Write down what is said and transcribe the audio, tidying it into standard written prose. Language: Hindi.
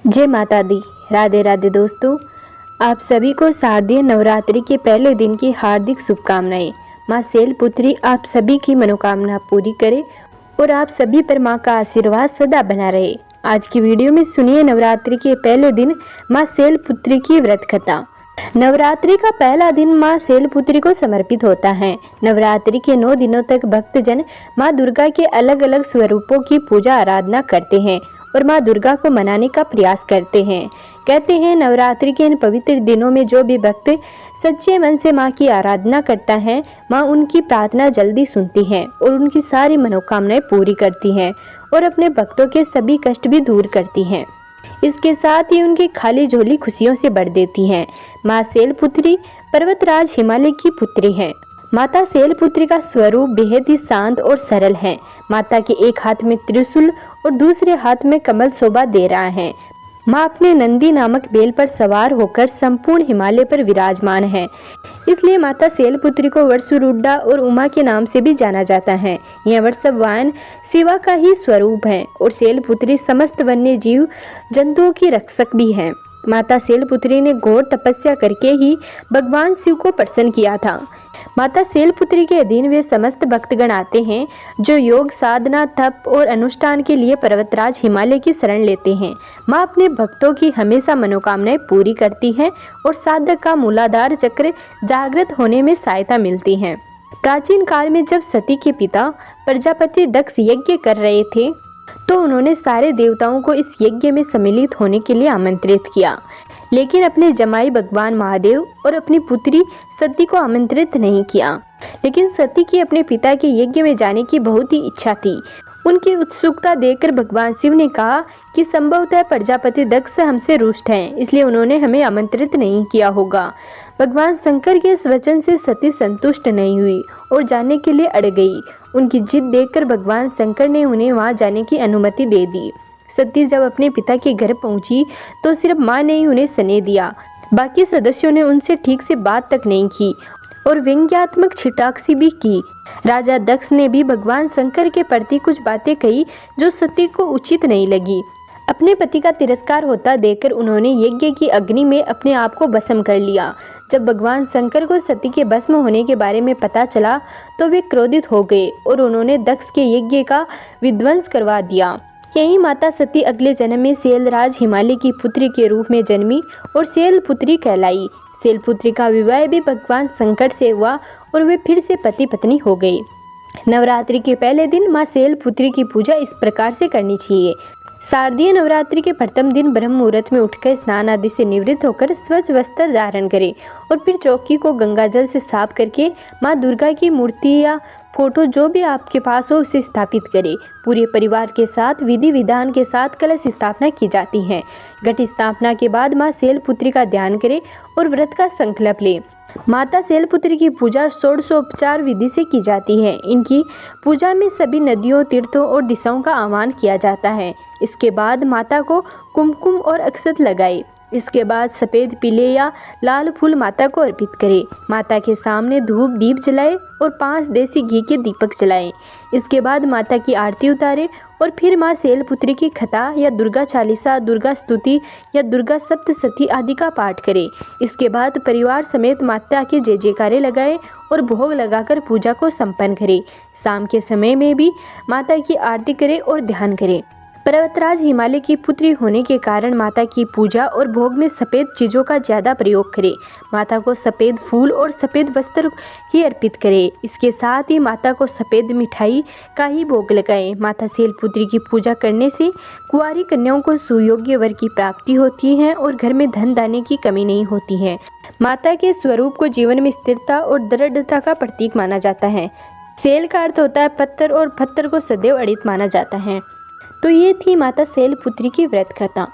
जय माता दी। राधे राधे दोस्तों, आप सभी को शारदीय नवरात्रि के पहले दिन की हार्दिक शुभकामनाएं। माँ शैलपुत्री आप सभी की मनोकामना पूरी करे और आप सभी पर माँ का आशीर्वाद सदा बना रहे। आज की वीडियो में सुनिए नवरात्रि के पहले दिन माँ शैलपुत्री की व्रत कथा। नवरात्रि का पहला दिन माँ शैलपुत्री को समर्पित होता है। नवरात्रि के 9 दिनों तक भक्तजन माँ दुर्गा के अलग अलग स्वरूपों की पूजा आराधना करते हैं और माँ दुर्गा को मनाने का प्रयास करते हैं। कहते हैं नवरात्रि के इन पवित्र दिनों में जो भी भक्त सच्चे मन से माँ की आराधना करता है, माँ उनकी प्रार्थना जल्दी सुनती है और उनकी सारी मनोकामनाएं पूरी करती हैं और अपने भक्तों के सभी कष्ट भी दूर करती हैं। इसके साथ ही उनकी खाली झोली खुशियों से भर देती हैं। माँ शैलपुत्री पर्वतराज हिमालय की पुत्री है। माता शैलपुत्री का स्वरूप बेहद ही शांत और सरल है। माता के एक हाथ में त्रिशूल और दूसरे हाथ में कमल शोभा दे रहा है। माँ अपने नंदी नामक बैल पर सवार होकर संपूर्ण हिमालय पर विराजमान है। इसलिए माता शैलपुत्री को वर्षरूडा और उमा के नाम से भी जाना जाता है। यह वृषभ वाहन शिवा का ही स्वरूप है और शैलपुत्री समस्त वन्य जीव जंतुओं की रक्षक भी है। माता शैलपुत्री ने घोर तपस्या करके ही भगवान शिव को प्रसन्न किया था। माता शैलपुत्री के अधीन वे समस्त भक्तगण आते हैं जो योग साधना तप और अनुष्ठान के लिए पर्वतराज हिमालय की शरण लेते हैं। माँ अपने भक्तों की हमेशा मनोकामनाएं पूरी करती हैं और साधक का मूलाधार चक्र जागृत होने में सहायता मिलती है। प्राचीन काल में जब सती के पिता प्रजापति दक्ष यज्ञ कर रहे थे तो उन्होंने सारे देवताओं को इस यज्ञ में सम्मिलित होने के लिए आमंत्रित किया, लेकिन अपने जमाई भगवान महादेव और अपनी पुत्री सती को आमंत्रित नहीं किया। लेकिन सती की अपने पिता के यज्ञ में जाने की बहुत ही इच्छा थी। उनकी उत्सुकता देखकर भगवान शिव ने कहा कि संभवतः प्रजापति दक्ष हमसे रुष्ट हैं, इसलिए उन्होंने हमें आमंत्रित नहीं किया होगा। भगवान शंकर के इस वचन से सती संतुष्ट नहीं हुई और जाने के लिए अड़ गई। उनकी जिद देखकर भगवान शंकर ने उन्हें वहां जाने की अनुमति दे दी। सती जब अपने पिता के घर पहुंची तो सिर्फ माँ ने ही उन्हें स्नेह दिया, बाकी सदस्यों ने उनसे ठीक से बात तक नहीं की और व्यंग्यात्मक छिटाक्षी भी की। राजा दक्ष ने भी भगवान शंकर के प्रति कुछ बातें कही जो सती को उचित नहीं लगी। अपने पति का तिरस्कार होता देखकर उन्होंने यज्ञ की अग्नि में अपने आप को भस्म कर लिया। जब भगवान शंकर को सती के भस्म होने के बारे में पता चला तो वे क्रोधित हो गए और उन्होंने दक्ष के यज्ञ का विध्वंस करवा दिया। यही माता सती अगले जन्म में शैलराज हिमालय की पुत्री के रूप में जन्मी और शैलपुत्री कहलाई। शैलपुत्री का विवाह भी भगवान शंकर से हुआ और वे फिर से पति पत्नी हो गए। नवरात्रि के पहले दिन माँ शैलपुत्री की पूजा इस प्रकार से करनी चाहिए। शारदीय नवरात्रि के प्रथम दिन ब्रह्म मुहूर्त में उठकर स्नान आदि से निवृत्त होकर स्वच्छ वस्त्र धारण करें और फिर चौकी को गंगा जल से साफ करके माँ दुर्गा की मूर्ति या फोटो जो भी आपके पास हो उसे स्थापित करें। पूरे परिवार के साथ विधि विधान के साथ कलश स्थापना की जाती है। घट स्थापना के बाद माँ शैलपुत्री का ध्यान करें और व्रत का संकल्प लें। माता शैलपुत्री की पूजा षोडशोपचार विधि से की जाती है। इनकी पूजा में सभी नदियों, तीर्थों और दिशाओं का आह्वान किया जाता है। इसके बाद माता को कुमकुम और अक्षत लगाए। इसके बाद सफ़ेद, पीले या लाल फूल माता को अर्पित करें। माता के सामने धूप दीप जलाएं और 5 देसी घी के दीपक जलाएं। इसके बाद माता की आरती उतारें और फिर माँ शैलपुत्री की कथा या दुर्गा चालीसा, दुर्गा स्तुति या दुर्गा सप्तशती आदि का पाठ करें। इसके बाद परिवार समेत माता के जय जयकारे लगाएं और भोग लगाकर पूजा को संपन्न करें। शाम के समय में भी माता की आरती करें और ध्यान करें। पर्वतराज हिमालय की पुत्री होने के कारण माता की पूजा और भोग में सफ़ेद चीज़ों का ज़्यादा प्रयोग करें। माता को सफ़ेद फूल और सफ़ेद वस्त्र ही अर्पित करें। इसके साथ ही माता को सफ़ेद मिठाई का ही भोग लगाएं। माता शैलपुत्री की पूजा करने से कुंवारी कन्याओं को सुयोग्य वर की प्राप्ति होती है और घर में धन दाने की कमी नहीं होती है। माता के स्वरूप को जीवन में स्थिरता और दृढ़ता का प्रतीक माना जाता है। शैल का अर्थ होता है पत्थर और पत्थर को सदैव अड़ित माना जाता है। तो ये थी माता शैलपुत्री की व्रत कथा।